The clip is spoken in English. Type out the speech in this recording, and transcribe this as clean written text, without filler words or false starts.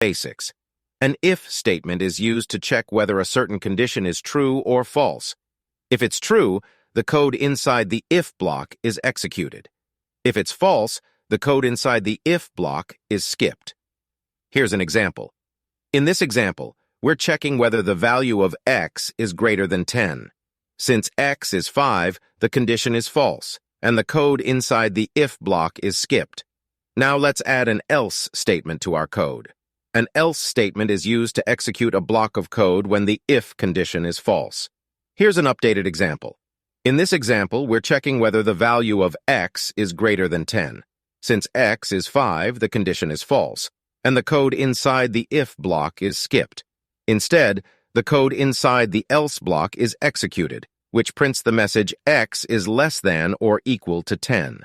Basics. An if statement is used to check whether a certain condition is true or false. If it's true, the code inside the if block is executed. If it's false, the code inside the if block is skipped. Here's an example. In this example, we're checking whether the value of x is greater than 10. Since x is 5, the condition is false, and the code inside the if block is skipped. Now let's add an else statement to our code. An else statement is used to execute a block of code when the if condition is false. Here's an updated example. In this example, we're checking whether the value of x is greater than 10. Since x is 5, the condition is false, and the code inside the if block is skipped. Instead, the code inside the else block is executed, which prints the message x is less than or equal to 10.